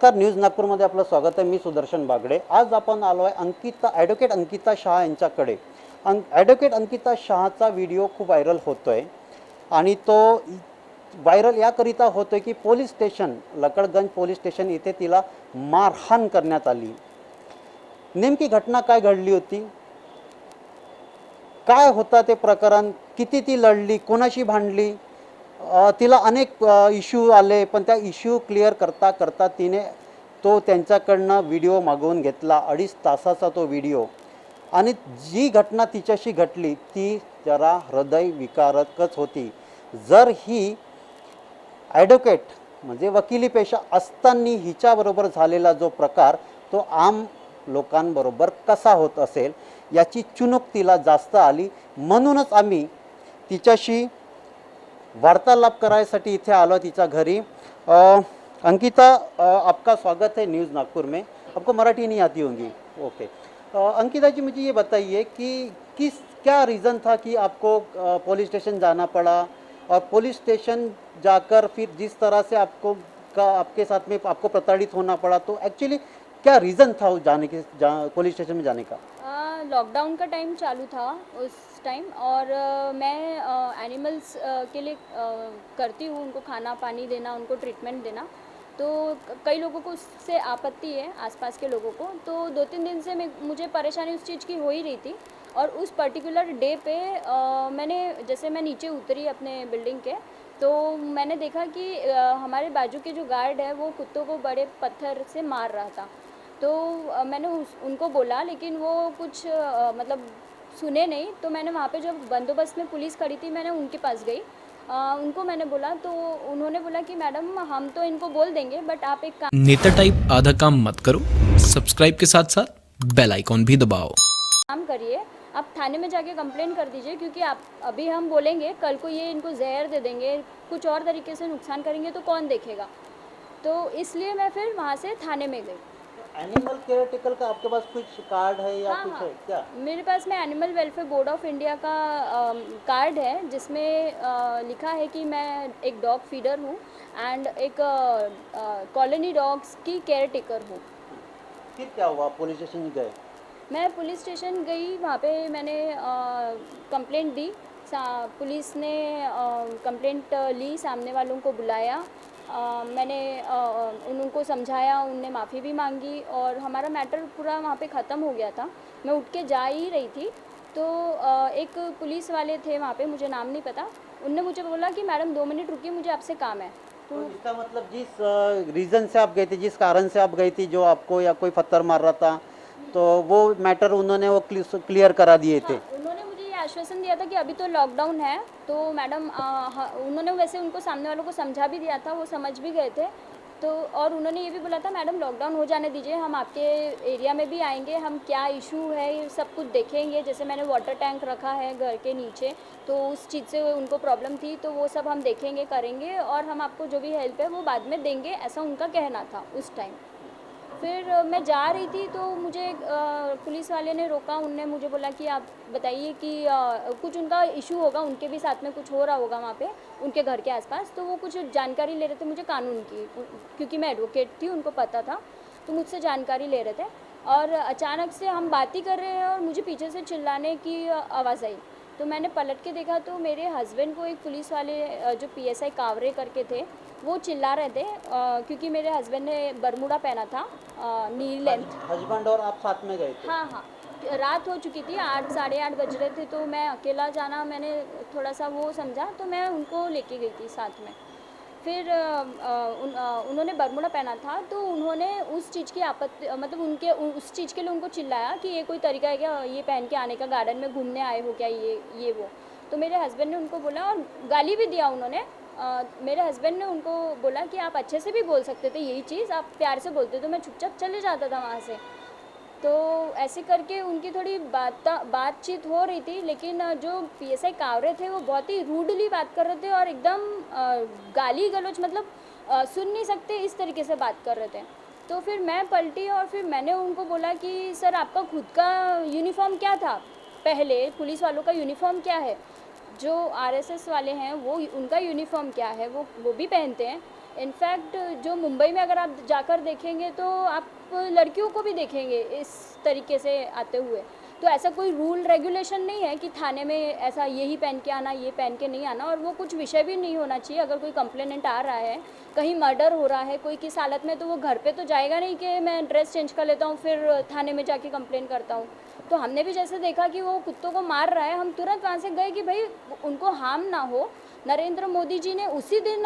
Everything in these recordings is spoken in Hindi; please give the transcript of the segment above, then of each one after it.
नमस्कार, न्यूज नागपूरमध्ये आपलं स्वागत आहे. मी सुदर्शन बागडे. आज आपण आलो आहे ॲडव्होकेट अंकिता शहा यांच्याकडे. ॲडव्होकेट अंकिता शहाचा व्हिडिओ खूप व्हायरल होतो आहे आणि तो व्हायरल याकरिता होतो आहे की police station Lakadganj police station इथे तिला मारहाण करण्यात आली. नेमकी घटना काय घडली होती, काय होता ते प्रकरण, किती ती लढली, कोणाशी भांडली, तिला अनेक इश्यू आले, पण त्या इश्यू क्लिअर करता करता तिने तो त्यांच्याकडनं व्हिडिओ मागवून घेतला. 2.5 तासाचा तो व्हिडिओ. आणि जी घटना तिच्याशी घडली ती जरा हृदय विकारकच होती. जर ही ॲडव्होकेट म्हणजे वकिली पेशा असताना हिच्याबरोबर झालेला जो प्रकार तो आम लोकांबरोबर कसा होत असेल याची चुणूक तिला जास्त आली. म्हणूनच आम्ही तिच्याशी वार्तालाप करायसाठी इथे आलो तिच्या घरी. अंकिता, आपका स्वागत है न्यूज़ नागपुर में. आपको मराठी नहीं आती होंगी? ओके. अंकिता जी, मुझे ये बताइए कि क्या रीज़न था कि आपको पुलिस स्टेशन जाना पड़ा, और पुलिस स्टेशन जाकर फिर जिस तरह से आपके साथ में आपको प्रताड़ित होना पड़ा, तो एक्चुअली क्या रीज़न था उस पुलिस स्टेशन में जाने का? लॉकडाउन का टाइम चालू था उस टाइम, और मैं एनिमल्स के लिए करती हूँ, उनको खाना पानी देना, उनको ट्रीटमेंट देना. तो कई लोगों को उससे आपत्ति है, आसपास के लोगों को. तो 2-3 दिन से मुझे परेशानी उस चीज़ की हो ही रही थी. और उस पर्टिकुलर डे पे मैं नीचे उतरी अपने बिल्डिंग के, तो मैंने देखा कि हमारे बाजू के जो गार्ड है वो कुत्तों को बड़े पत्थर से मार रहा था. तो मैंने उनको बोला, लेकिन वो कुछ मतलब सुने नहीं. तो मैंने वहाँ पे जब बंदोबस्त में पुलिस खड़ी थी, मैंने उनके पास गई. उनको मैंने बोला, तो उन्होंने बोला कि मैडम हम तो इनको बोल देंगे, बट आप एक नेता टाइप आधा काम मत करो, सब्सक्राइब के साथ साथ बेल आइकॉन भी दबाओ. काम करिए, आप थाने में जाके कंप्लेंट कर दीजिए, क्योंकि आप अभी हम बोलेंगे, कल को ये इनको जहर दे देंगे, कुछ और तरीके से नुकसान करेंगे, तो कौन देखेगा. तो इसलिए मैं फिर वहाँ से थाने में गई. एनिमल केयरटेकर का आपके पास कुछ कार्ड है या कुछ है क्या? मेरे पास में animal welfare board of India का कार्ड है, जिसमें लिखा है कि मैं एक डॉग फीडर हूँ एंड एक कॉलोनी डॉग्स की केयर टेकर हूँ. फिर क्या हुआ, पुलिस स्टेशन गए? मैं पुलिस स्टेशन गई, वहाँ पे मैंने कंप्लेंट दी. पुलिस ने कंप्लेंट ली, सामने वालों को बुलाया. मैंने उनको समझाया, उनने माफ़ी भी मांगी, और हमारा मैटर पूरा वहाँ पे ख़त्म हो गया था. मैं उठ के जा ही रही थी, तो एक पुलिस वाले थे वहाँ पे, मुझे नाम नहीं पता. उनने मुझे बोला कि मैडम 2 मिनट रुकिए, मुझे आपसे काम है. तो इसका मतलब जिस रीज़न से आप गई थी, जिस कारण से आप गई थी, जो आपको या कोई पत्थर मार रहा था, तो वो मैटर उन्होंने वो क्लियर करा दिए थे? उन्होंने मुझे ये आश्वासन दिया था कि अभी तो लॉकडाउन है, तो मैडम उन्होंने वैसे उनको सामने वालों को समझा भी दिया था, वो समझ भी गए थे. तो और उन्होंने ये भी बोला था, मैडम लॉकडाउन हो जाने दीजिए, हम आपके एरिया में भी आएंगे, हम क्या इशू है ये सब कुछ देखेंगे. जैसे मैंने वाटर टैंक रखा है घर के नीचे, तो उस चीज़ से उनको प्रॉब्लम थी, तो वो सब हम देखेंगे, करेंगे, और हम आपको जो भी हेल्प है वो बाद में देंगे, ऐसा उनका कहना था उस टाइम. फिर मैं जा रही थी, तो मुझे पुलिस वाले ने रोका. उनने मुझे बोला कि आप बताइए कि कुछ उनका इशू होगा, उनके भी साथ में कुछ हो रहा होगा वहाँ पे उनके घर के आसपास. तो वो कुछ जानकारी ले रहे थे मुझे कानून की, क्योंकि मैं एडवोकेट थी, उनको पता था, तो मुझसे जानकारी ले रहे थे. और अचानक से हम बात ही कर रहे हैं और मुझे पीछे से चिल्लाने की आवाज़ आई. तो मैंने पलट के देखा, तो मेरे हस्बैंड को एक पुलिस वाले जो PSI कावरे करके थे, वो चिल्ला रहे थे, क्योंकि मेरे हस्बैंड ने बरमूडा पहना था, नी लेंथ. हस्बैंड और आप साथ में गए थे? हाँ हाँ, रात हो चुकी थी, 8 साढ़े 8 बज रहे थे, तो मैं अकेला जाना मैंने थोड़ा सा वो समझा, तो मैं उनको लेके गई थी साथ में. फिर उन्होंने बरमूडा पहना था, तो उन्होंने उस चीज़ की आपत्ति, मतलब उस चीज़ के लिए उनको चिल्लाया कि ये कोई तरीका है क्या, ये पहन के आने का, गार्डन में घूमने आए हो क्या, ये वो. तो मेरे हस्बैंड ने उनको बोला, और गाली भी दिया उन्होंने. मेरे हस्बैंड ने उनको बोला कि आप अच्छे से भी बोल सकते थे, यही चीज़ आप प्यार से बोलते, तो मैं चुपचाप चले जाता था वहाँ से. तो ऐसे करके उनकी थोड़ी बातचीत हो रही थी, लेकिन जो PSI कावरे थे वो बहुत ही रूडली बात कर रहे थे, और एकदम गाली गलौज, मतलब सुन नहीं सकते इस तरीके से बात कर रहे थे. तो फिर मैं पलटी, और फिर मैंने उनको बोला कि सर आपका खुद का यूनिफॉर्म क्या था, पहले पुलिस वालों का यूनिफॉर्म क्या है, जो RSS वाले हैं वो उनका यूनिफॉर्म क्या है, वो भी पहनते हैं. इनफैक्ट जो मुंबई में अगर आप जाकर देखेंगे तो आप लड़कियों को भी देखेंगे इस तरीके से आते हुए। तो ऐसा कोई रूल रेगुलेशन नहीं है कि थाने में ऐसा यही पहन के आना, ये पहन के नहीं आना, और वो कुछ विषय भी नहीं होना चाहिए। अगर कोई कंप्लेनेंट आ रहा है, कहीं मर्डर हो रहा है कोई किस हालत में, तो वो घर पे तो जाएगा नहीं कि मैं ड्रेस चेंज कर लेता हूँ फिर थाने में जाके कंप्लेन करता हूँ। तो हमने भी जैसे देखा कि वो कुत्तों को मार रहा है, हम तुरंत वहाँ से गए कि भाई उनको हार्म ना हो। नरेंद्र मोदी जी ने उसी दिन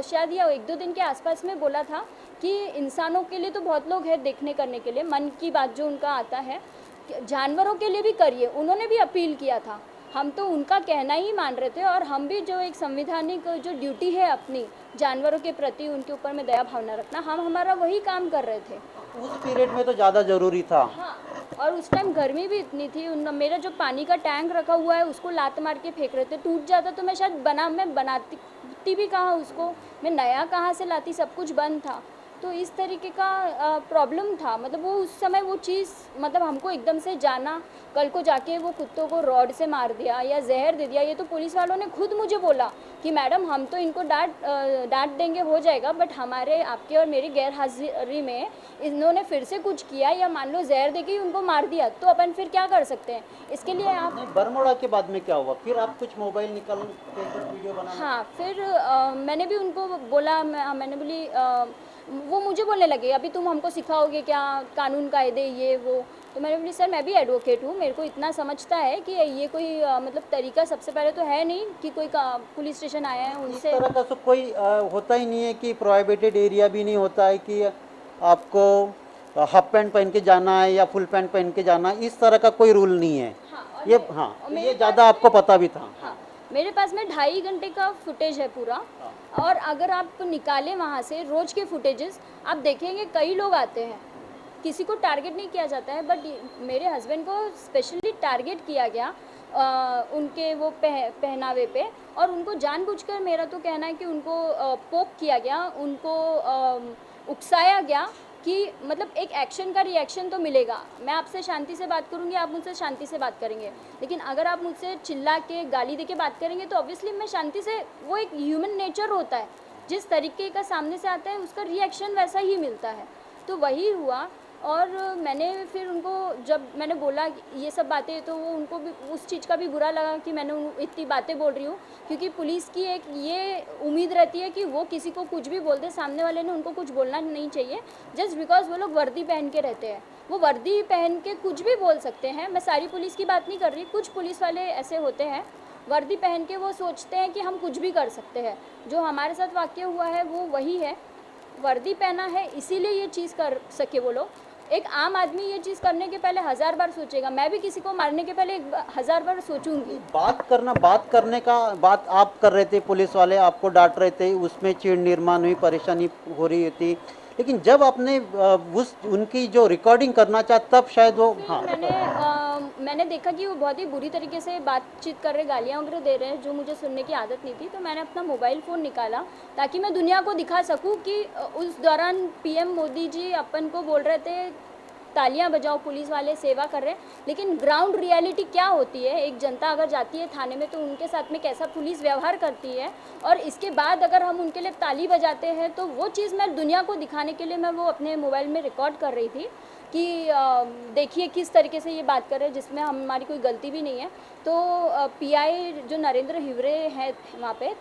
शायद या 1-2 दिन के आसपास में बोला था कि इंसानों के लिए तो बहुत लोग हैं देखने करने के लिए, मन की बात जो उनका आता है, जानवरों के लिए भी करिए, उन्होंने भी अपील किया था। हम तो उनका कहना ही मान रहे थे, और हम भी जो एक संवैधानिक जो ड्यूटी है अपनी जानवरों के प्रति, उनके ऊपर में दया भावना रखना, हम हमारा वही काम कर रहे थे। उस पीरियड में तो ज़्यादा ज़रूरी था। हाँ, और उस टाइम गर्मी भी इतनी थी। मेरा जो पानी का टैंक रखा हुआ है उसको लात मार के फेंक रहे थे, टूट जाता तो मैं शायद मैं बनाती भी कहाँ उसको, मैं नया कहाँ से लाती, सब कुछ बंद था। तो इस तरीके का प्रॉब्लम था। मतलब वो उस समय वो चीज़, मतलब हमको एकदम से जाना, कल को जाके वो कुत्तों को रॉड से मार दिया या जहर दे दिया। ये तो पुलिस वालों ने खुद मुझे बोला कि मैडम हम तो इनको डांट देंगे, हो जाएगा, बट हमारे आपके और मेरी गैर हाजिरी में इन्होंने फिर से कुछ किया या मान लो जहर दे के उनको मार दिया, तो अपन फिर क्या कर सकते हैं। इसके लिए आप नहीं, बरमोड़ा के बाद में क्या हुआ? फिर आप कुछ मोबाइल निकाल के कुछ वीडियो बनाना? हाँ, फिर मैंने भी उनको बोला, मैंने बोली, वो मुझे बोलने लगे अभी तुम हमको सिखाओगे क्या कानून कायदे ये वो। तो मैंने बोली सर मैं भी एडवोकेट हूँ, मेरे को इतना समझता है कि ये कोई मतलब तरीका सबसे पहले तो है नहीं कि कोई पुलिस स्टेशन आया है इस उनसे। तरह का तो कोई होता ही नहीं है कि प्रोहिबिटेड एरिया भी नहीं होता है कि आपको हाफ पैंट पहन के जाना है या फुल पैंट पहन के जाना है, इस तरह का कोई रूल नहीं है। हाँ, और ये मैं- हाँ, और मेरे ये ज़्यादा आपको पता भी था। हाँ, मेरे पास में 2.5 घंटे का फुटेज है पूरा, और अगर आप निकालें वहाँ से रोज़ के फुटेजेस, आप देखेंगे कई लोग आते हैं, किसी को टारगेट नहीं किया जाता है, बट मेरे हस्बैंड को स्पेशली टारगेट किया गया उनके वो पहनावे पे, और उनको जानबूझकर, मेरा तो कहना है कि उनको पोक किया गया, उनको उकसाया गया कि मतलब एक एक्शन का रिएक्शन तो मिलेगा। मैं आपसे शांति से बात करूंगी, आप मुझसे शांति से बात करेंगे, लेकिन अगर आप मुझसे चिल्ला के गाली दे के बात करेंगे तो ऑब्वियसली मैं शांति से, वो एक ह्यूमन नेचर होता है, जिस तरीके का सामने से आता है उसका रिएक्शन वैसा ही मिलता है। तो वही हुआ, और मैंने फिर उनको जब मैंने बोला ये सब बातें, तो वो उनको भी उस चीज़ का भी बुरा लगा कि मैंने इतनी बातें बोल रही हूँ, क्योंकि पुलिस की एक ये उम्मीद रहती है कि वो किसी को कुछ भी बोल दे, सामने वाले ने उनको कुछ बोलना नहीं चाहिए, जस्ट बिकॉज वो लोग वर्दी पहन के रहते हैं। वो वर्दी पहन के कुछ भी बोल सकते हैं, मैं सारी पुलिस की बात नहीं कर रही, कुछ पुलिस वाले ऐसे होते हैं वर्दी पहन के वो सोचते हैं कि हम कुछ भी कर सकते हैं। जो हमारे साथ वाक़या हुआ है वो वही है, वर्दी पहना है इसीलिए ये चीज़ कर सके वो लोग। एक आम आदमी ये चीज़ करने के पहले 1000 बार सोचेगा, मैं भी किसी को मारने के पहले 1000 बार सोचूंगी। बात करने का बात आप कर रहे थे, पुलिस वाले आपको डांट रहे थे, उसमें चिड़ निर्माण हुई, परेशानी हो रही थी, लेकिन जब आपने उनकी जो रिकॉर्डिंग करना चाहा तब शायद वो मैंने देखा कि वो बहुत ही बुरी तरीके से बातचीत कर रहे, गालियाँ वगैरह दे रहे हैं, जो मुझे सुनने की आदत नहीं थी। तो मैंने अपना मोबाइल फ़ोन निकाला ताकि मैं दुनिया को दिखा सकूं कि उस दौरान पीएम मोदी जी अपन को बोल रहे थे तालियां बजाओ, पुलिस वाले सेवा कर रहे हैं, लेकिन ग्राउंड रियलिटी क्या होती है, एक जनता अगर जाती है थाने में तो उनके साथ में कैसा पुलिस व्यवहार करती है, और इसके बाद अगर हम उनके लिए ताली बजाते हैं, तो वो चीज़ मैं दुनिया को दिखाने के लिए मैं वो अपने मोबाइल में रिकॉर्ड कर रही थी कि देखिए किस तरीके से ये बात कर रहे हैं, जिसमें हमारी कोई गलती भी नहीं है। तो पीआई जो नरेंद्र हिवरे हैं वहाँ पे,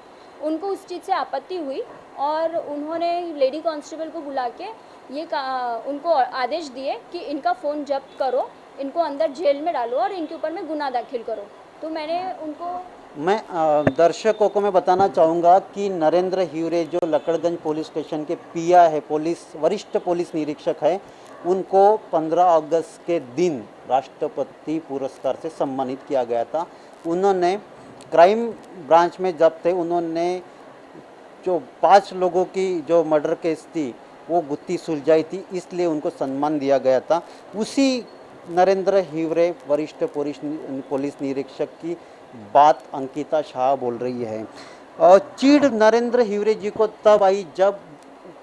उनको उस चीज़ से आपत्ति हुई, और उन्होंने लेडी कांस्टेबल को बुला के ये उनको आदेश दिए कि इनका फ़ोन जब्त करो, इनको अंदर जेल में डालो और इनके ऊपर में गुनाह दाखिल करो। तो मैंने उनको मैं दर्शकों को मैं बताना चाहूँगा कि नरेंद्र हिवरे जो लकड़गंज पुलिस स्टेशन के पिया है, वरिष्ठ पुलिस निरीक्षक है, उनको 15 अगस्त के दिन राष्ट्रपति पुरस्कार से सम्मानित किया गया था। उन्होंने क्राइम ब्रांच में जब थे, उन्होंने जो 5 लोगों की जो मर्डर केस थी वो गुत्थी सुलझाई थी, इसलिए उनको सम्मान दिया गया था। उसी नरेंद्र हिवरे वरिष्ठ पुलिस निरीक्षक की बात अंकिता शाह बोल रही है। और चिढ़ नरेंद्र हिवरे जी को तब आई जब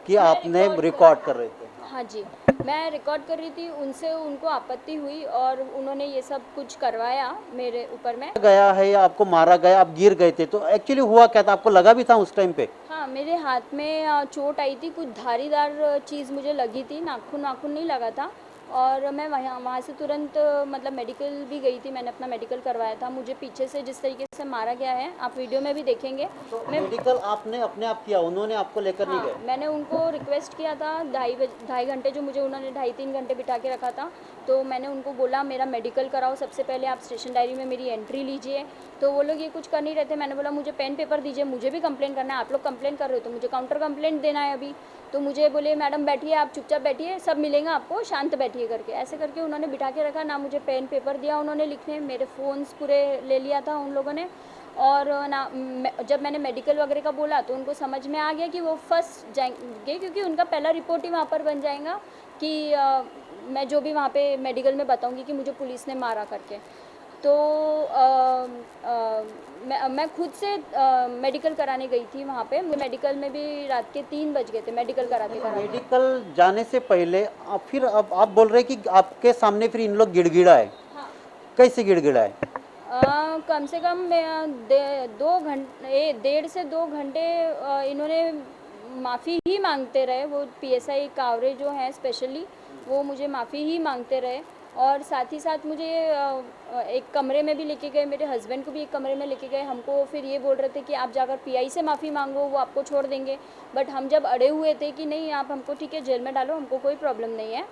कि आपने रिकॉर्ड कर रहे थे। हाँ जी, मैं रिकॉर्ड कर रही थी, उनसे उनको आपत्ति हुई और उन्होंने ये सब कुछ करवाया मेरे ऊपर में। गया है या आपको मारा गया, आप गिर गए थे, तो एक्चुअली हुआ क्या था? आपको लगा भी था उस टाइम पे? हाँ, मेरे हाथ में चोट आई थी, कुछ धारीदार चीज़ मुझे लगी थी, नाखून नाखून नहीं लगा था। और मैं वहाँ से तुरंत मतलब मेडिकल भी गई थी, मैंने अपना मेडिकल करवाया था। मुझे पीछे से जिस तरीके से मारा गया है, आप वीडियो में भी देखेंगे। तो मैं मेडिकल आपने अपने आप किया, उन्होंने आपको लेकर नहीं हाँ, गए? मैंने उनको रिक्वेस्ट किया था, ढाई घंटे जो मुझे उन्होंने 2.5-3 घंटे बिठा के रखा था, तो मैंने उनको बोला मेरा मेडिकल कराओ, सबसे पहले आप स्टेशन डायरी में मेरी एंट्री लीजिए। तो वो लोग ये कुछ कर नहीं रहे थे। मैंने बोला मुझे पेन पेपर दीजिए, मुझे भी कंप्लेंट करना है, आप लोग कंप्लेंट कर रहे हो तो मुझे काउंटर कंप्लेंट देना है अभी। तो मुझे बोले मैडम बैठिए, आप चुपचाप बैठिए, सब मिलेगा आपको, शांत बैठिए करके। ऐसे करके उन्होंने बिठा के रखा, ना मुझे पेन पेपर दिया उन्होंने लिखने, मेरे फ़ोन्स पूरे ले लिया था उन लोगों ने। और ना जब मैंने मेडिकल वगैरह का बोला तो उनको समझ में आ गया कि वो फंस जाएंगे, क्योंकि उनका पहला रिपोर्ट ही वहाँ पर बन जाएगा कि मैं जो भी वहाँ पे मेडिकल में बताऊँगी कि मुझे पुलिस ने मारा करके। तो मैं खुद से मेडिकल कराने गई थी वहाँ पे। मेडिकल में भी रात के 3 बज गए थे मेडिकल कराते कराते। मेडिकल जाने से पहले फिर अब आप बोल रहे हैं कि आपके सामने फिर इन लोग गिड़गिड़ाए, हाँ, कैसे गिड़गिड़ाए? कम से कम 1.5 से 2 घंटे इन्होंने माफ़ी ही मांगते रहे। वो पीएसआई कावरे जो हैं स्पेशली, वो मुझे माफ़ी ही मांगते रहे। और साथ ही साथ मुझे एक कमरे में भी लेके गए, मेरे हस्बैंड को भी एक कमरे में लेके गए। हमको फिर ये बोल रहे थे कि आप जाकर पीआई से माफ़ी मांगो, वो आपको छोड़ देंगे। बट हम जब अड़े हुए थे कि नहीं, आप हमको ठीक है जेल में डालो, हमको कोई प्रॉब्लम नहीं है,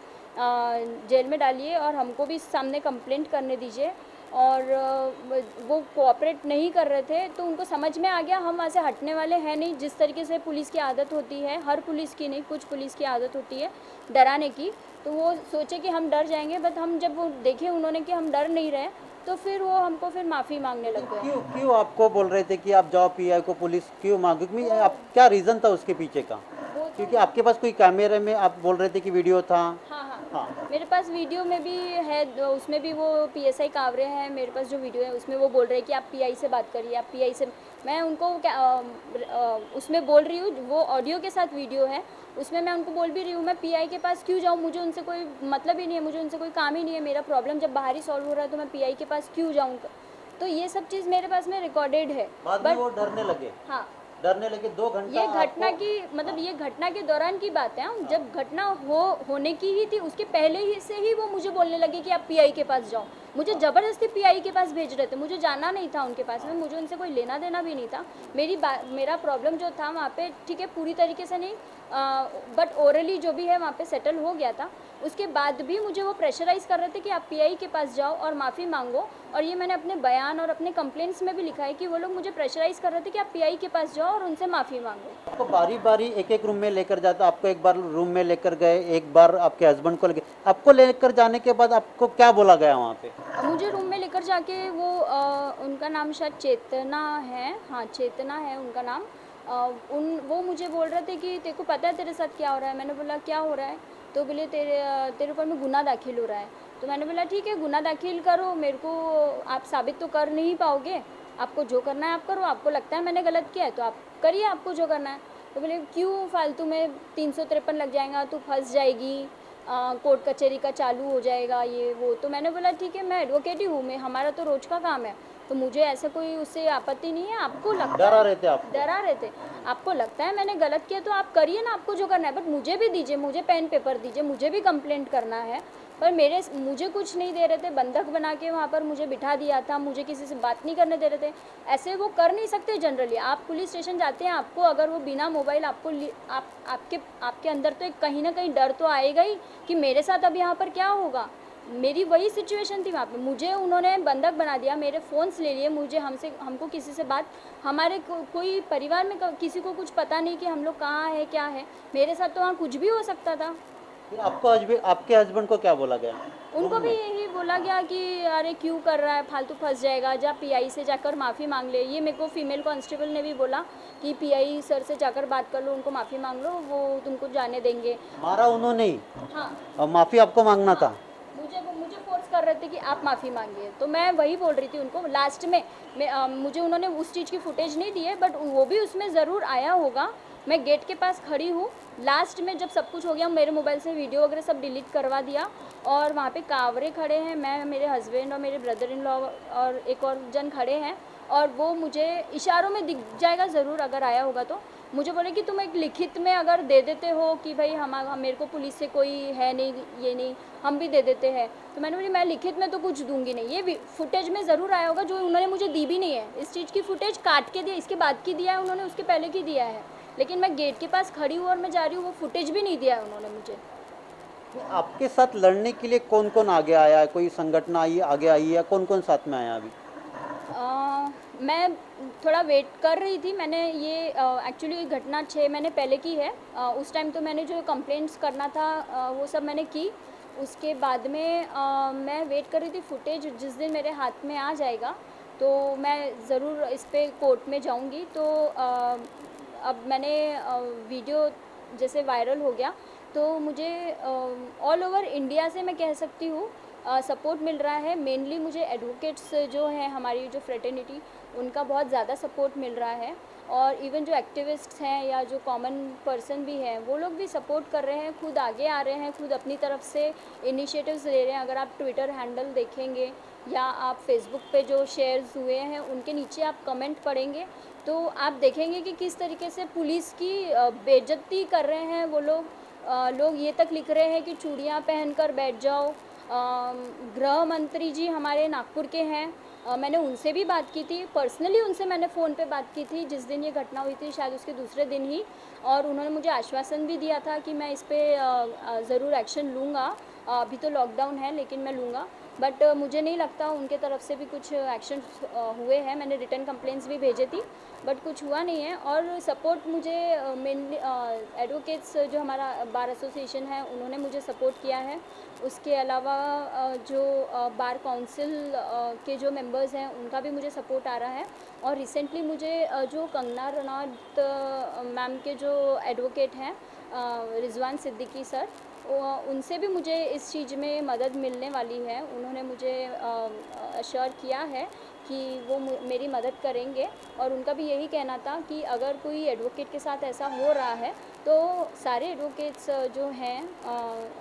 जेल में डालिए और हमको भी सामने कंप्लेंट करने दीजिए। और वो कोऑपरेट नहीं कर रहे थे। तो उनको समझ में आ गया हम वहाँ से हटने वाले हैं नहीं। जिस तरीके से पुलिस की आदत होती है, हर पुलिस की नहीं, कुछ पुलिस की आदत होती है डराने की, तो वो सोचे कि हम डर जाएंगे। बट हम जब वो देखे उन्होंने कि हम डर नहीं रहे, तो फिर वो हमको फिर माफ़ी मांगने लग गए। क्यों क्यों आपको बोल रहे थे कि आप जाओ पीआई को, पुलिस क्यों मांगे? क्योंकि आप क्या रीज़न था उसके पीछे का? वो तो क्योंकि आपके पास कोई कैमरे में आप बोल रहे थे कि वीडियो था। हाँ हाँ, हाँ, मेरे पास वीडियो में भी है, उसमें भी वो पीएसआई कावरे हैं। मेरे पास जो वीडियो है उसमें वो बोल रहे हैं कि आप पीआई से बात करिए, आप पीआई से। मैं उनको उसमें बोल रही हूँ, वो ऑडियो के साथ वीडियो है, उसमें मैं उनको बोल भी रही हूँ मैं पीआई के पास क्यों जाऊँ, मुझे उनसे कोई मतलब ही नहीं है, मुझे उनसे कोई काम ही नहीं है। मेरा प्रॉब्लम जब बाहर ही सॉल्व हो रहा है तो मैं पीआई के पास क्यों जाऊँ? तो ये सब चीज़ मेरे पास में रिकॉर्डेड है। बाद में बट वो डरने लगे, हाँ, डरने लगे 2 घंटा ये घटना आपको। की मतलब ये घटना के दौरान की बात है। जब घटना होने की ही थी, उसके पहले ही से ही वो मुझे बोलने लगे कि आप पीआई के पास जाओ। मुझे ज़बरदस्ती पीआई के पास भेज रहे थे, मुझे जाना नहीं था उनके पास में, मुझे उनसे कोई लेना देना भी नहीं था। मेरा प्रॉब्लम जो था वहाँ पे, ठीक है, पूरी तरीके से नहीं, बट ओरली जो भी है वहाँ पे सेटल हो गया था। उसके बाद भी मुझे वो प्रेशराइज़ कर रहे थे कि आप पीआई के पास जाओ और माफ़ी मांगो। और ये मैंने अपने बयान और अपने कंप्लेंट्स में भी लिखा है कि वो लोग मुझे प्रेशराइज़ कर रहे थे कि आप पीआई के पास जाओ और उनसे माफ़ी मांगो। आपको बारी बारी एक एक रूम में लेकर जाता, आपको एक बार रूम में लेकर गए, एक बार आपके हस्बैंड को लेके, आपको लेकर जाने के बाद आपको क्या बोला गया वहाँ पे? मुझे रूम में लेकर जाके वो उनका नाम शायद चेतना है, हाँ चेतना है उनका नाम। वो मुझे बोल रहे थे कि तेरे को पता है तेरे साथ क्या हो रहा है? मैंने बोला क्या हो रहा है? तो बोले तेरे ऊपर में गुनाह दाखिल हो रहा है। तो मैंने बोला ठीक है, गुनाह दाखिल करो, मेरे को आप साबित तो कर नहीं पाओगे, आपको जो करना है आप करो, आपको लगता है मैंने गलत किया है तो आप करिए, आपको जो करना है। तो बोले क्यों फालतू में 353 लग जाएगा, तू फंस जाएगी, कोर्ट कचहरी का चालू हो जाएगा ये वो। तो मैंने बोला ठीक है, मैं एडवोकेट ही हूँ, मैं हमारा तो रोज का काम है, तो मुझे ऐसा कोई उससे आपत्ति नहीं है। आपको लगता डरा है, रहे थे आप? डरा रहे थे, आपको लगता है मैंने गलत किया तो आप करिए ना, आपको जो करना है, बट मुझे भी दीजिए, मुझे पेन पेपर दीजिए, मुझे भी कंप्लेंट करना है। पर मुझे कुछ नहीं दे रहे थे, बंधक बना के वहाँ पर मुझे बिठा दिया था, मुझे किसी से बात नहीं करने दे रहे थे। ऐसे वो कर नहीं सकते जनरली। आप पुलिस स्टेशन जाते हैं, आपको अगर वो बिना मोबाइल आपके अंदर तो एक कहीं ना कहीं डर तो आएगा ही कि मेरे साथ अब यहाँ पर क्या होगा। मेरी वही सिचुएशन थी वहाँ पे, मुझे उन्होंने बंधक बना दिया, मेरे फ़ोन्स ले लिए, मुझे हमको किसी से बात, हमारे कोई परिवार में किसी को कुछ पता नहीं कि हम लोग कहाँ है क्या है। मेरे साथ तो वहाँ कुछ भी हो सकता था। फिर आपके हस्बैंड को क्या बोला गया? उनको भी यही बोला गया कि अरे क्यों कर रहा है, फालतू फंस जाएगा, जा पीआई से जाकर माफ़ी मांग ले। ये मेरे को फीमेल कांस्टेबल ने भी बोला कि पीआई सर से जाकर बात कर लो, उनको माफ़ी मांग लो, वो तुमको जाने देंगे। मारा उन्होंने ही, हाँ, और माफ़ी आपको मांगना था? मुझे फोर्स कर रहे थे कि आप माफ़ी मांगिए। तो मैं वही बोल रही थी उनको लास्ट में। मुझे उन्होंने उस चीज़ की फुटेज नहीं दी है, बट वो भी उसमें ज़रूर आया होगा मैं गेट के पास खड़ी हूँ। लास्ट में जब सब कुछ हो गया, मेरे मोबाइल से वीडियो वगैरह सब डिलीट करवा दिया और वहाँ पे कावरे खड़े हैं, मैं, मेरे हस्बैंड और मेरे ब्रदर इन लॉ और एक और जन खड़े हैं और वो मुझे इशारों में दिख जाएगा ज़रूर अगर आया होगा तो। मुझे बोले कि तुम एक लिखित में अगर दे देते हो कि भाई हम मेरे को पुलिस से कोई है नहीं, ये नहीं, हम भी दे देते हैं। तो मैंने बोली मैं लिखित में तो कुछ दूंगी नहीं, ये फुटेज में ज़रूर आया होगा जो उन्होंने मुझे दी भी नहीं है। इस चीज़ की फुटेज काट के दिया, इसके बाद की दिया है उन्होंने, उसके पहले की दिया है, लेकिन मैं गेट के पास खड़ी हूँ और मैं जा रही हूँ, वो फुटेज भी नहीं दिया है उन्होंने मुझे। आपके साथ लड़ने के लिए कौन कौन आगे आया है? कोई संगठन आई आगे आई है? कौन कौन साथ में आया अभी? मैं थोड़ा वेट कर रही थी। मैंने ये एक्चुअली घटना 6 महीने पहले की है। उस टाइम तो मैंने जो कंप्लेंट्स करना था वो सब मैंने की। उसके बाद में मैं वेट कर रही थी फुटेज जिस दिन मेरे हाथ में आ जाएगा तो मैं ज़रूर इस पे कोर्ट में जाऊंगी। तो अब मैंने वीडियो जैसे वायरल हो गया तो मुझे ऑल ओवर इंडिया से मैं कह सकती हूँ सपोर्ट मिल रहा है। मेनली मुझे एडवोकेट्स जो हैं हमारी जो फ्रेटर्निटी, उनका बहुत ज़्यादा सपोर्ट मिल रहा है और इवन जो एक्टिविस्ट्स हैं या जो कॉमन पर्सन भी हैं वो लोग भी सपोर्ट कर रहे हैं, खुद आगे आ रहे हैं, खुद अपनी तरफ से इनिशिएटिव्स ले रहे हैं। अगर आप ट्विटर हैंडल देखेंगे या आप फेसबुक पे जो शेयर्स हुए हैं उनके नीचे आप कमेंट पढ़ेंगे तो आप देखेंगे कि किस तरीके से पुलिस की बेइज्जती कर रहे हैं वो लोग। लोग ये तक लिख रहे हैं कि चूड़ियाँ पहनकर बैठ जाओ। गृह मंत्री जी हमारे नागपुर के हैं, मैंने उनसे भी बात की थी, पर्सनली उनसे मैंने फ़ोन पे बात की थी जिस दिन ये घटना हुई थी, शायद उसके दूसरे दिन ही, और उन्होंने मुझे आश्वासन भी दिया था कि मैं इस पर ज़रूर एक्शन लूँगा। अभी तो लॉकडाउन है लेकिन मैं लूँगा, बट मुझे नहीं लगता उनके तरफ से भी कुछ एक्शन हुए हैं। मैंने रिटर्न कंप्लेंट्स भी भेजे थी बट कुछ हुआ नहीं है। और सपोर्ट मुझे मेनली एडवोकेट्स जो हमारा बार एसोसिएशन है उन्होंने मुझे सपोर्ट किया है। उसके अलावा जो बार काउंसिल के जो मेंबर्स हैं उनका भी मुझे सपोर्ट आ रहा है। और रिसेंटली मुझे जो कंगना रनौत मैम के जो एडवोकेट हैं रिजवान सिद्दीकी सर, उनसे भी मुझे इस चीज़ में मदद मिलने वाली है। उन्होंने मुझे अश्योर किया है कि वो मेरी मदद करेंगे और उनका भी यही कहना था कि अगर कोई एडवोकेट के साथ ऐसा हो रहा है तो सारे एडवोकेट्स जो हैं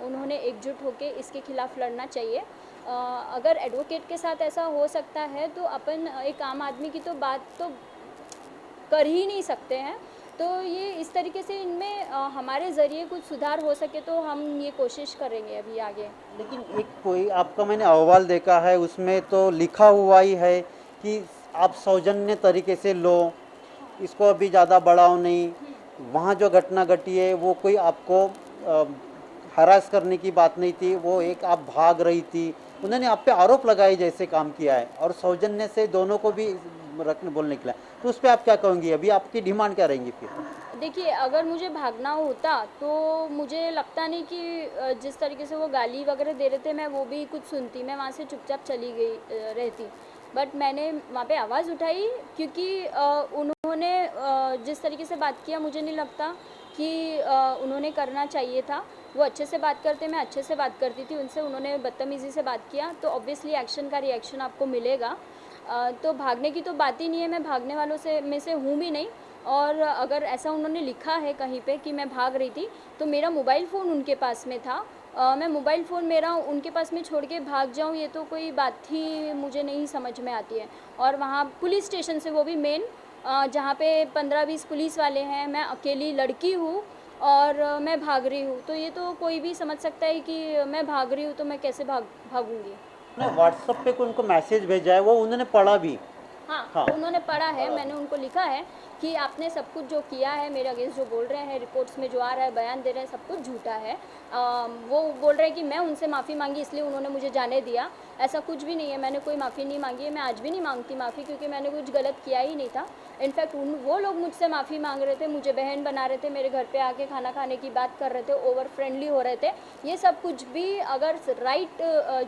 उन्होंने एकजुट होकर इसके खिलाफ़ लड़ना चाहिए। अगर एडवोकेट के साथ ऐसा हो सकता है तो अपन एक आम आदमी की तो बात तो कर ही नहीं सकते हैं। तो ये इस तरीके से इनमें हमारे ज़रिए कुछ सुधार हो सके तो हम ये कोशिश करेंगे अभी आगे। लेकिन एक कोई आपका मैंने अहवाल देखा है, उसमें तो लिखा हुआ ही है कि आप सौजन्य तरीके से लो, इसको अभी ज़्यादा बढ़ाओ नहीं। वहाँ जो घटना घटी है वो कोई आपको हरास करने की बात नहीं थी, वो एक आप भाग रही थी, उन्होंने आप पे आरोप लगाए जैसे काम किया है और सौजन्य से दोनों को भी रखने बोलने के लिए, तो उस पर आप क्या कहोगे? अभी आपकी डिमांड क्या रहेंगी फिर? देखिए, अगर मुझे भागना होता तो मुझे लगता नहीं कि जिस तरीके से वो गाली वगैरह दे रहे थे मैं वो भी कुछ सुनती, मैं वहाँ से चुपचाप चली गई रहती। बट मैंने वहाँ पे आवाज़ उठाई क्योंकि उन्होंने जिस तरीके से बात किया मुझे नहीं लगता कि उन्होंने करना चाहिए था। वो अच्छे से बात करते, मैं अच्छे से बात करती थी उनसे, उन्होंने बदतमीज़ी से बात किया तो ऑब्वियसली एक्शन का रिएक्शन आपको मिलेगा। तो भागने की तो बात ही नहीं है, मैं भागने वालों में से हूँ भी नहीं। और अगर ऐसा उन्होंने लिखा है कहीं पे कि मैं भाग रही थी तो मेरा मोबाइल फ़ोन उनके पास में था। मैं मोबाइल फ़ोन मेरा उनके पास में छोड़ के भाग जाऊँ, ये तो कोई बात ही मुझे नहीं समझ में आती है। और वहाँ पुलिस स्टेशन से, वो भी मेन, जहाँ पे 15-20 पुलिस वाले हैं, मैं अकेली लड़की हूँ और मैं भाग रही हूँ, तो ये तो कोई भी समझ सकता है कि मैं भाग रही हूँ तो मैं कैसे भागूंगी। ना व्हाट्सएप पे उनको मैसेज भेजा है, वो उन्होंने पढ़ा भी। हाँ, हाँ, उन्होंने पढ़ा है, मैंने उनको लिखा है कि आपने सब कुछ जो किया है मेरे अगेंस्ट, जो बोल रहे हैं रिपोर्ट्स में जो आ रहा है, बयान दे रहे हैं, सब कुछ झूठा है। वो बोल रहे हैं कि मैं उनसे माफ़ी मांगी इसलिए उन्होंने मुझे जाने दिया। ऐसा कुछ भी नहीं है, मैंने कोई माफ़ी नहीं मांगी है, मैं आज भी नहीं मांगती माफ़ी क्योंकि मैंने कुछ गलत किया ही नहीं था। इनफैक्ट वो लोग मुझसे माफ़ी मांग रहे थे, मुझे बहन बना रहे थे, मेरे घर पे आके खाना खाने की बात कर रहे थे, ओवर फ्रेंडली हो रहे थे। ये सब कुछ भी अगर राइट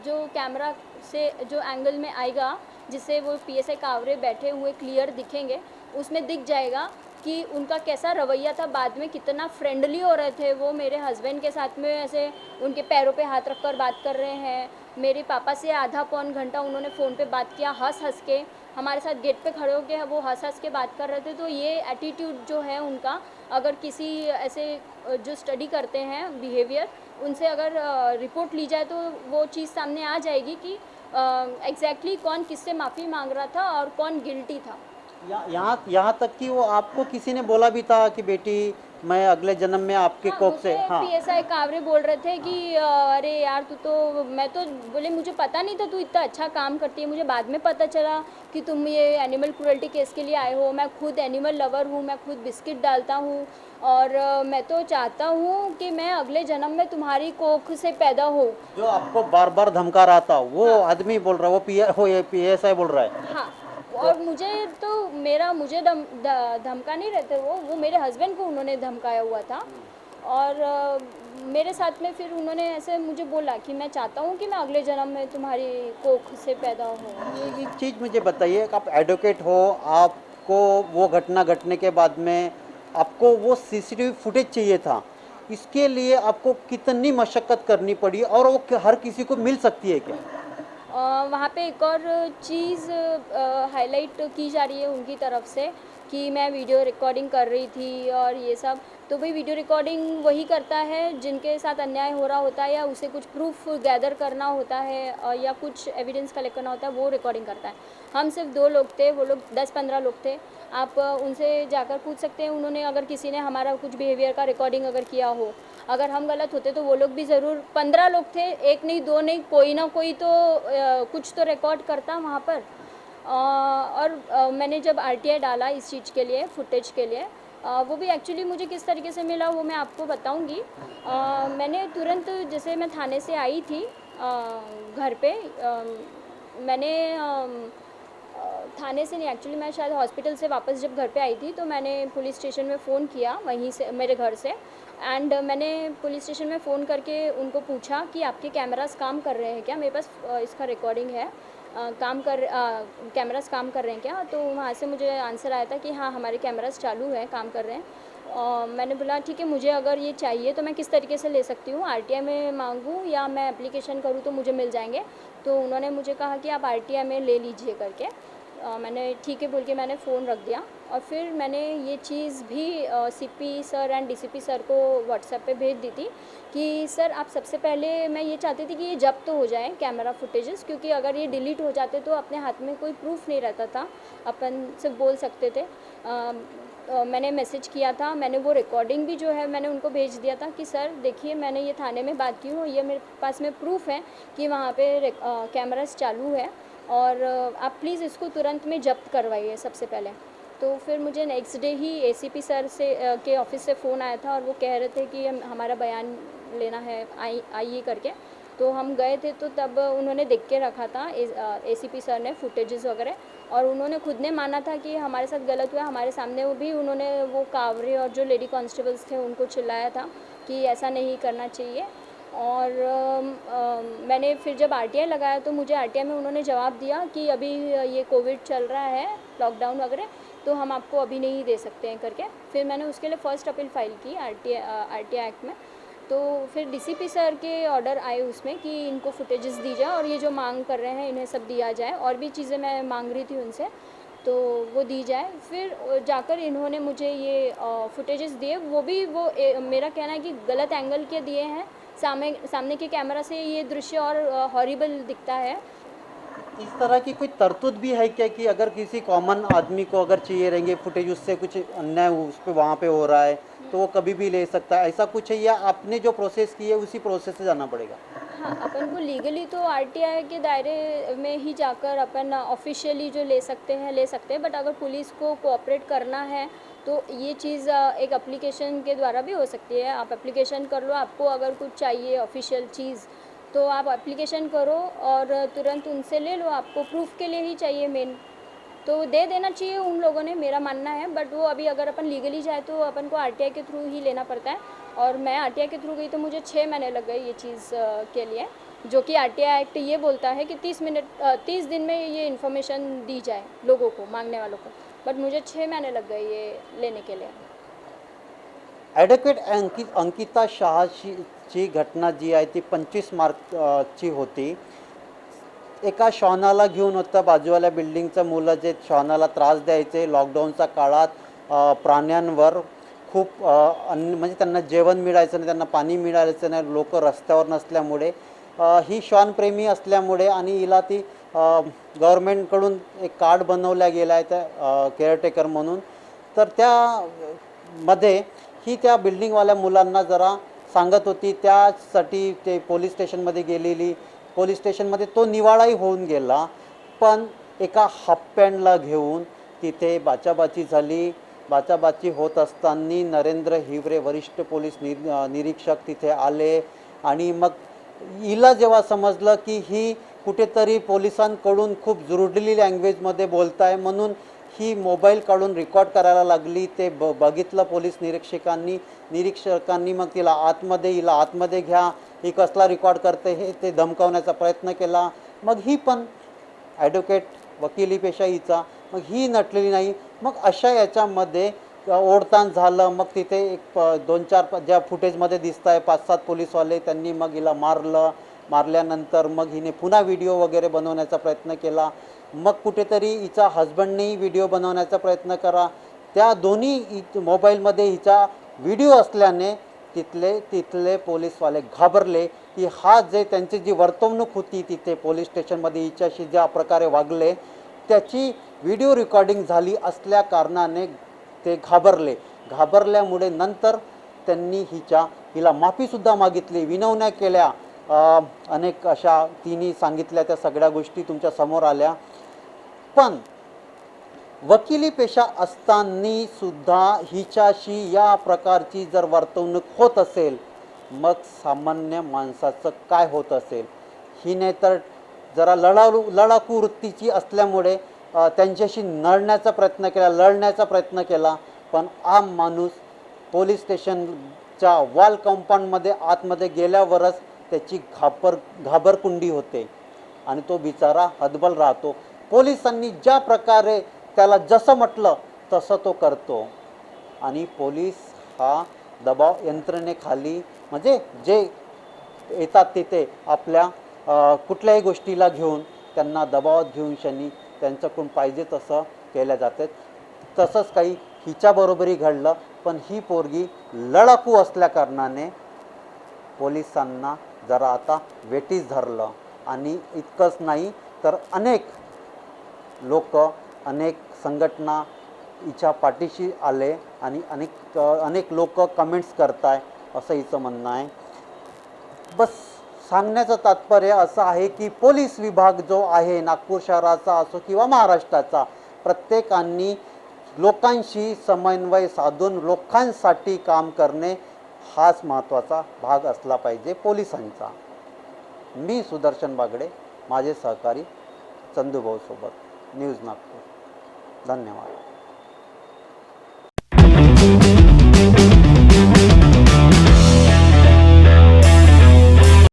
जो कैमरा से जो एंगल में आएगा जिससे वो पीएसआई कावरे बैठे हुए क्लियर दिखेंगे, उसमें दिख जाएगा कि उनका कैसा रवैया था। बाद में कितना फ्रेंडली हो रहे थे वो, मेरे हस्बैंड के साथ में ऐसे उनके पैरों पे हाथ रखकर बात कर रहे हैं। मेरे पापा से आधा पौन घंटा उन्होंने फ़ोन पे बात किया, हंस हंस के हमारे साथ गेट पे खड़े होकर वो हंस हंस के बात कर रहे थे। तो ये एटीट्यूड जो है उनका, अगर किसी ऐसे जो स्टडी करते हैं बिहेवियर, उनसे अगर रिपोर्ट ली जाए तो वो चीज़ सामने आ जाएगी कि एग्जैक्टली कौन किससे माफ़ी मांग रहा था और कौन गिल्टी था। यहाँ तक कि वो आपको किसी ने बोला भी था कि बेटी मैं अगले जन्म में आपके हाँ, कोख से, मुझे हाँ पीएसआई कावरे बोल रहे थे कि अरे यार तू तो, मैं तो बोले मुझे पता नहीं था तू इतना अच्छा काम करती है, मुझे बाद में पता चला कि तुम ये एनिमल क्रूरल्टी केस के लिए आए हो। मैं खुद एनिमल लवर हूँ, मैं खुद बिस्किट डालता हूँ और मैं तो चाहता हूँ कि मैं अगले जन्म में तुम्हारी कोख से पैदा हो। जो आपको बार बार धमका रहा था वो आदमी बोल रहा है, वो ये PSI बोल रहा है। हाँ, और मुझे तो मुझे धमका नहीं रहते वो मेरे हस्बैंड को उन्होंने धमकाया हुआ था। और मेरे साथ में फिर उन्होंने ऐसे मुझे बोला कि मैं चाहता हूँ कि मैं अगले जन्म में तुम्हारी कोख से पैदा हूँ। ये चीज़ मुझे बताइए कि आप एडवोकेट हो, आपको वो घटना घटने के बाद में आपको वो CCTV फुटेज चाहिए था, इसके लिए आपको कितनी मशक्क़त करनी पड़ी और वो हर किसी को मिल सकती है क्या? वहाँ पे एक और चीज़ हाईलाइट की जा रही है उनकी तरफ से कि मैं वीडियो रिकॉर्डिंग कर रही थी और ये सब। तो भाई वीडियो रिकॉर्डिंग वही करता है जिनके साथ अन्याय हो रहा होता है या उसे कुछ प्रूफ गैदर करना होता है या कुछ एविडेंस कलेक्ट करना होता है, वो रिकॉर्डिंग करता है। हम सिर्फ 2 लोग थे, वो लोग 10-15 लोग थे। आप उनसे जाकर पूछ सकते हैं, उन्होंने अगर किसी ने हमारा कुछ बिहेवियर का रिकॉर्डिंग अगर किया हो, अगर हम गलत होते तो वो लोग भी ज़रूर, 15 लोग थे, 1 नहीं 2 नहीं, कोई ना कोई तो कुछ तो रिकॉर्ड करता वहाँ पर। और मैंने जब RTI डाला इस चीज़ के लिए, फुटेज के लिए, वो भी एक्चुअली मुझे किस तरीके से मिला वो मैं आपको बताऊंगी। मैंने तुरंत जैसे मैं थाने से आई थी घर पे, मैंने थाने से नहीं, एक्चुअली मैं शायद हॉस्पिटल से वापस जब घर पे आई थी तो मैंने पुलिस स्टेशन में फ़ोन किया वहीं से, मेरे घर से। एंड मैंने पुलिस स्टेशन में फ़ोन करके उनको पूछा कि आपके कैमरास काम कर रहे हैं क्या, मेरे पास इसका रिकॉर्डिंग है, कैमरास काम कर रहे हैं क्या। तो वहाँ से मुझे आंसर आया था कि हाँ हमारे कैमरास चालू है, काम कर रहे हैं। मैंने बोला ठीक है, मुझे अगर ये चाहिए तो मैं किस तरीके से ले सकती हूँ, RTI में मांगूँ या मैं एप्लीकेशन करूँ तो मुझे मिल जाएंगे। तो उन्होंने मुझे कहा कि आप RTI में ले लीजिए करके। मैंने ठीक है बोल के मैंने फ़ोन रख दिया और फिर मैंने ये चीज़ भी CP sir and DCP sir को व्हाट्सएप पे भेज दी थी कि सर आप, सबसे पहले मैं ये चाहती थी कि ये जब्त तो हो जाए कैमरा फुटेजेस, क्योंकि अगर ये डिलीट हो जाते तो अपने हाथ में कोई प्रूफ नहीं रहता था, अपन सिर्फ बोल सकते थे। मैंने मैसेज किया था, मैंने वो रिकॉर्डिंग भी जो है मैंने उनको भेज दिया था कि सर देखिए मैंने ये थाने में बात की हूँ, ये मेरे पास में प्रूफ है कि वहाँ पे कैमरास चालू है और आप प्लीज़ इसको तुरंत में जब्त करवाइए सबसे पहले। तो फिर मुझे नेक्स्ट डे ही ACP सर से के ऑफ़िस से फ़ोन आया था और वो कह रहे थे कि हमारा बयान लेना है, आइए करके। तो हम गए थे तो तब उन्होंने देख के रखा था ACP सर ने फुटेजेस वगैरह, और उन्होंने खुद ने माना था कि हमारे साथ गलत हुआ। हमारे सामने वो भी उन्होंने वो कावरे और जो लेडी कांस्टेबल्स थे उनको चिल्लाया था कि ऐसा नहीं करना चाहिए। और मैंने फिर जब RTI लगाया तो मुझे RTI में उन्होंने जवाब दिया कि अभी ये कोविड चल रहा है, लॉकडाउन वगैरह, तो हम आपको अभी नहीं दे सकते हैं करके। फिर मैंने उसके लिए फ़र्स्ट अपील फ़ाइल की RTI एक्ट में। तो फिर DCP सर के ऑर्डर आए उसमें कि इनको फुटेजेस दी जाए और ये जो मांग कर रहे हैं इन्हें सब दिया जाए, और भी चीज़ें मैं मांग रही थी उनसे तो वो दी जाए। फिर जाकर इन्होंने मुझे ये फुटेजेस दिए, वो भी मेरा कहना है कि गलत एंगल के दिए हैं। सामने के कैमरा से ये दृश्य और हॉरिबल दिखता है। इस तरह की कोई तरतूद भी है क्या कि अगर किसी कॉमन आदमी को अगर चाहिए रहेंगे फुटेज, उससे कुछ अन्याय उस पर वहाँ पे हो रहा है तो वो कभी भी ले सकता है, ऐसा कुछ है, या आपने जो प्रोसेस की है उसी प्रोसेस से जाना पड़ेगा? हाँ, अपन को लीगली तो RTI के दायरे में ही जाकर अपन ऑफिशियली जो ले सकते हैं, बट अगर पुलिस को कोऑपरेट करना है तो ये चीज़ एक एप्लीकेशन के द्वारा भी हो सकती है। आप एप्लीकेशन कर लो, आपको अगर कुछ चाहिए ऑफिशियल चीज़ तो आप एप्लीकेशन करो और तुरंत उनसे ले लो, आपको प्रूफ के लिए ही चाहिए मेन, तो दे देना चाहिए उन लोगों ने, मेरा मानना है। बट वो अभी अगर अपन लीगली जाए तो अपन को RTI के थ्रू ही लेना पड़ता है, और मैं RTI के थ्रू गई तो मुझे 6 महीने लग गए ये चीज़ के लिए। जो कि आरटीआई एक्ट ये बोलता है कि 30 दिन में ये इन्फॉर्मेशन दी जाए लोगों को, मांगने वालों को, बट मुझे 6 महीने लग गए ये लेने के लिए। ॲडव्होकेट अंकिता शहाची घटना जी आहे ती 25 मार्चची होती. एका श्वानाला घेऊन होतं, बाजूवाल्या बिल्डिंगचं मुलं जे श्वानाला त्रास द्यायचे लॉकडाऊनच्या काळात. प्राण्यांवर खूप म्हणजे त्यांना जेवण मिळायचं नाही, त्यांना पाणी मिळायचं नाही, लोक रस्त्यावर नसल्यामुळे. ही श्वानप्रेमी असल्यामुळे आणि हिला ती गव्हर्मेंटकडून एक कार्ड बनवल्या गेला आहे त्या केअरटेकर म्हणून. तर त्यामध्ये ही त्या बिल्डिंगवाल्या मुलांना जरा सांगत होती, त्यासाठी ते पोलीस स्टेशनमध्ये गेलेली. पोलीस स्टेशनमध्ये तो निवाडाही होऊन गेला, पण एका हाफ पॅन्टला घेऊन तिथे बाचाबाची झाली. बाचाबाची होत असताना नरेंद्र हिवरे वरिष्ठ पोलीस निरीक्षक तिथे आले आणि मग हिला जेव्हा समजलं की ही कुठेतरी पोलिसांकडून खूप जुरडली लँग्वेजमध्ये बोलत आहे, म्हणून ही मोबाईल काढून रेकॉर्ड करायला लागली. ते बघितलं पोलीस निरीक्षकांनी मग हिला आतमध्ये घ्या, ही कसला रेकॉर्ड करते हे ते धमकावण्याचा प्रयत्न केला. मग ही पण ॲडव्होकेट वकिली पेशा हिचा, मग ही नटलेली नाही. मग अशा याच्यामध्ये ओढताण झालं. मग तिथे एक 2-4 ज्या फुटेजमध्ये दिसत आहे 5-7 पोलीसवाले, त्यांनी मग हिला मारल्यानंतर मग हिने पुन्हा व्हिडिओ वगैरे बनवण्याचा प्रयत्न केला. मग कुठेतरी हिचा हजबंडनेही व्हिडिओ बनवण्याचा प्रयत्न करा. त्या दोन्ही मोबाईलमध्ये हिचा व्हिडिओ असल्याने तिथले पोलीसवाले घाबरले की हा जे त्यांची जी वर्तवणूक होती तिथे पोलीस स्टेशनमध्ये हिच्याशी ज्या प्रकारे वागले त्याची व्हिडिओ रेकॉर्डिंग झाली असल्या कारणाने ते घाबरल्यामुळे नंतर त्यांनी हिला माफीसुद्धा मागितली, विनवण्या केल्या. अनेक अशा तिने सांगितल्या, त्या सगळ्या गोष्टी तुमच्या समोर आल्या. पण वकिली पेशा असताना सुद्धा हिच्याशी या प्रकारची जर वर्तवणूक होत असेल, मग सामान्य माणसाचं काय होत असेल. हिने तर जरा लढाकू वृत्तीची असल्यामुळे त्यांच्याशी लढण्याचा प्रयत्न केला. पण आम माणूस पोलीस स्टेशनच्या वॉल कंपाऊंडमध्ये आतमध्ये गेल्यावरच त्याची घाबरकुंडी होते आणि तो बिचारा हतबल राहतो. पोलिसांनी ज्या प्रकारे त्याला जसं म्हटलं तसं तो करतो आणि पोलीस हा दबाव यंत्रणेखाली, म्हणजे जे येतात तिथे आपल्या कुठल्याही गोष्टीला घेऊन त्यांना दबावात घेऊन त्यांच्याकडून पाहिजे तसं केल्या जाते. तसंच काही हिच्याबरोबरही घडलं. पण ही पोरगी लढाकू असल्या कारणाने पोलिसांना जरा आता वेठीस धरलं. आणि इतकंच नाही तर अनेक लोक, अनेक संघटना हिच्या पाठीशी आले आणि अनेक लोक कमेंट्स करताय असं हिचं म्हणणं आहे. बस सांगण्याचं तात्पर्य असं आहे की पोलीस विभाग जो आहे नागपूर शहराचा असो किंवा महाराष्ट्राचा, प्रत्येकांनी लोकांशी समन्वय साधून लोकांसाठी काम करणे हाच महत्त्वाचा भाग असला पाहिजे पोलिसांचा. मी सुदर्शन बागडे, माझे सहकारी चंदूभाऊ सोबत, न्यूज नागपूर. धन्यवाद.